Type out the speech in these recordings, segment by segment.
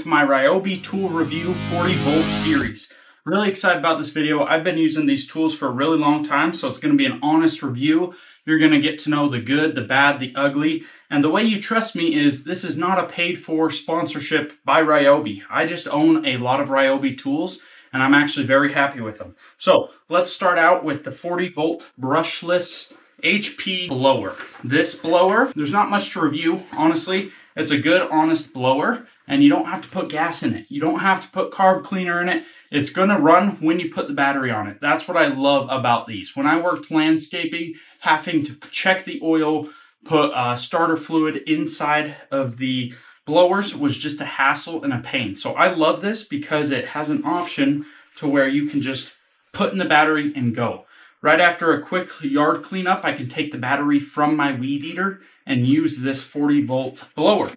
To my Ryobi tool review 40 volt series. Really excited about this video. I've been using these tools for a really long time, so it's going to be an honest review. You're going to get to know the good, the bad, the ugly, and the way you trust me is this is not a paid for sponsorship by Ryobi. I just own a lot of Ryobi tools and I'm actually very happy with them. So let's start out with the 40 volt brushless HP blower. This blower, there's not much to review, honestly. It's a good, honest blower, and you don't have to put gas in it. You don't have to put carb cleaner in it. It's gonna run when you put the battery on it. That's what I love about these. When I worked landscaping, having to check the oil, put starter fluid inside of the blowers was just a hassle and a pain. So I love this because it has an option to where you can just put in the battery and go. Right after a quick yard cleanup, I can take the battery from my weed eater and use this 40 volt blower.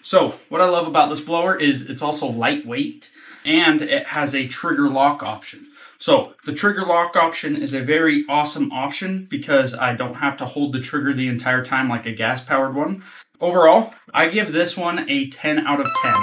So what I love about this blower is it's also lightweight and it has a trigger lock option. So the trigger lock option is a very awesome option because I don't have to hold the trigger the entire time like a gas powered one. Overall, I give this one a 10 out of 10.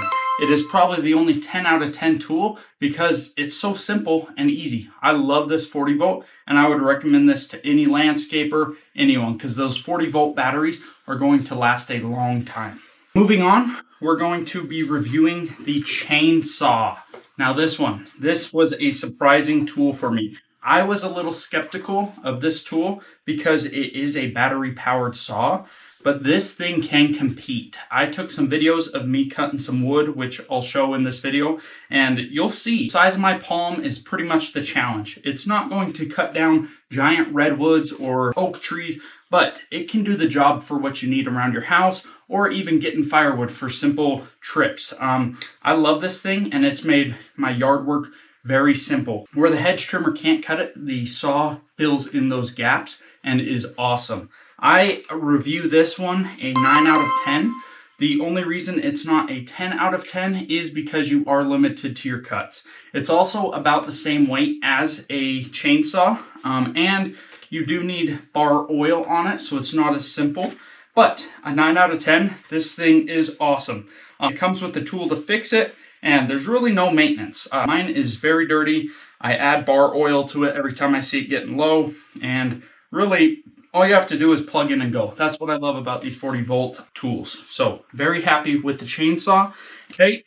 It is probably the only 10 out of 10 tool because it's so simple and easy. I love this 40 volt and I would recommend this to any landscaper, anyone, because those 40 volt batteries are going to last a long time. Moving on, we're going to be reviewing the chainsaw. Now this was a surprising tool for me. I was a little skeptical of this tool because it is a battery powered saw, but this thing can compete. I took some videos of me cutting some wood, which I'll show in this video, and you'll see the size of my palm is pretty much the challenge. It's not going to cut down giant redwoods or oak trees, but it can do the job for what you need around your house or even getting firewood for simple trips. I love this thing and it's made my yard work very simple. Where the hedge trimmer can't cut it, the saw fills in those gaps and is awesome. I review this one a 9 out of 10. The only reason it's not a 10 out of 10 is because you are limited to your cuts. It's also about the same weight as a chainsaw, and you do need bar oil on it, so it's not as simple. But a 9 out of 10, this thing is awesome. It comes with the tool to fix it, and there's really no maintenance. Mine is very dirty. I add bar oil to it every time I see it getting low, and really all you have to do is plug in and go. That's what I love about these 40 volt tools. So very happy with the chainsaw. Okay,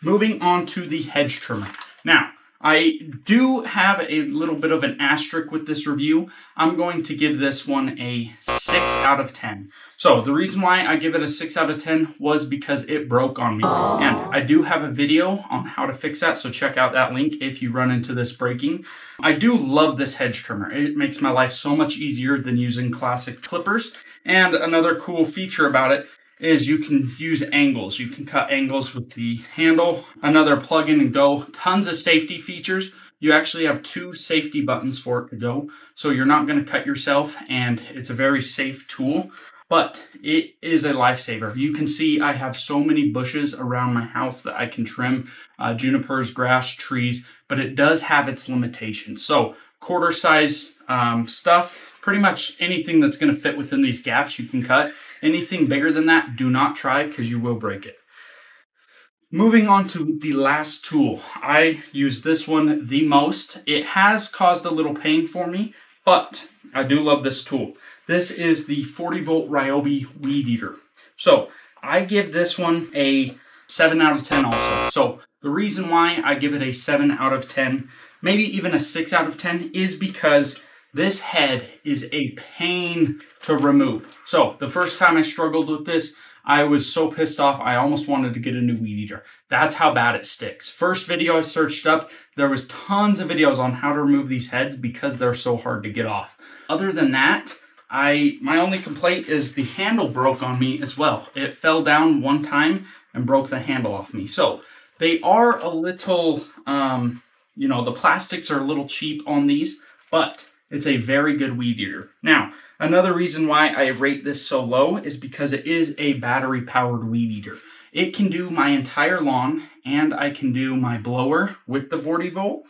moving on to the hedge trimmer. Now, I do have a little bit of an asterisk with this review. I'm going to give this one a 6 out of 10. So the reason why I give it a 6 out of 10 was because it broke on me. And I do have a video on how to fix that, so check out that link if you run into this breaking. I do love this hedge trimmer. It makes my life so much easier than using classic clippers. And another cool feature about it is you can use angles. You can cut angles with the handle. Another plug in and go. Tons of safety features. You actually have 2 safety buttons for it to go, so you're not going to cut yourself, and it's a very safe tool, but it is a lifesaver. You can see I have so many bushes around my house that I can trim, junipers, grass, trees, but it does have its limitations. So quarter size stuff, pretty much anything that's going to fit within these gaps you can cut. Anything bigger than that, do not try because you will break it. Moving on to the last tool. I use this one the most. It has caused a little pain for me, but I do love this tool. This is the 40 volt Ryobi weed eater. So I give this one a 7 out of 10 also. So the reason why I give it a 7 out of 10, maybe even a 6 out of 10, is because this head is a pain to remove. So the first time I struggled with this, I was so pissed off, I almost wanted to get a new weed eater. That's how bad it sticks. First video I searched up, there was tons of videos on how to remove these heads because they're so hard to get off. Other than that, my only complaint is the handle broke on me as well. It fell down one time and broke the handle off me. So they are a little, the plastics are a little cheap on these, but it's a very good weed eater. Now, another reason why I rate this so low is because it is a battery powered weed eater. It can do my entire lawn and I can do my blower with the 40 volt,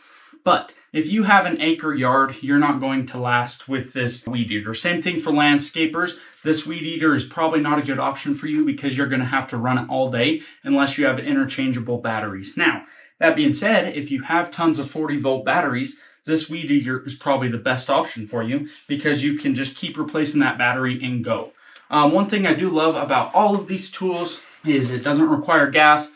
But if you have an acre yard, you're not going to last with this weed eater. Same thing for landscapers. This weed eater is probably not a good option for you because you're going to have to run it all day unless you have interchangeable batteries. Now, that being said, if you have tons of 40-volt batteries, this weed eater is probably the best option for you because you can just keep replacing that battery and go. One thing I do love about all of these tools is it doesn't require gas,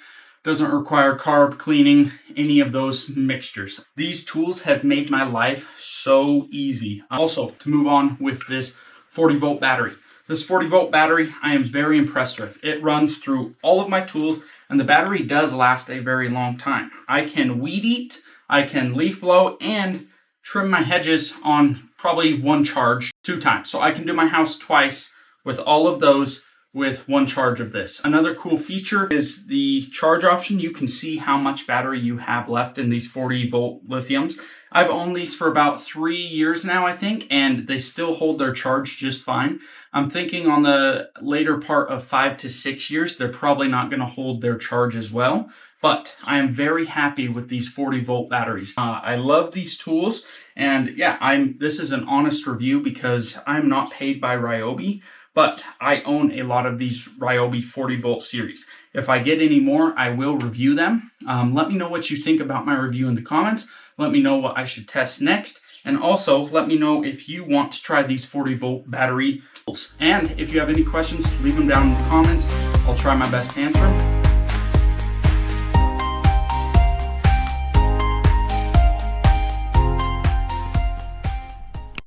doesn't require carb cleaning, any of those mixtures. These tools have made my life so easy. Also, to move on with this 40-volt battery. This 40-volt battery, I am very impressed with. It runs through all of my tools, and the battery does last a very long time. I can weed eat, I can leaf blow, and trim my hedges on probably one charge 2 times. So I can do my house twice with all of those with one charge of this. Another cool feature is the charge option. You can see how much battery you have left in these 40-volt lithiums. I've owned these for about 3 years now, I think, and they still hold their charge just fine. I'm thinking on the later part of 5 to 6 years, they're probably not going to hold their charge as well. But I am very happy with these 40-volt batteries. I love these tools, and yeah, this is an honest review because I'm not paid by Ryobi. But I own a lot of these Ryobi 40-volt series. If I get any more, I will review them. Let me know what you think about my review in the comments. Let me know what I should test next. And also, let me know if you want to try these 40-volt battery tools. And if you have any questions, leave them down in the comments. I'll try my best to answer them.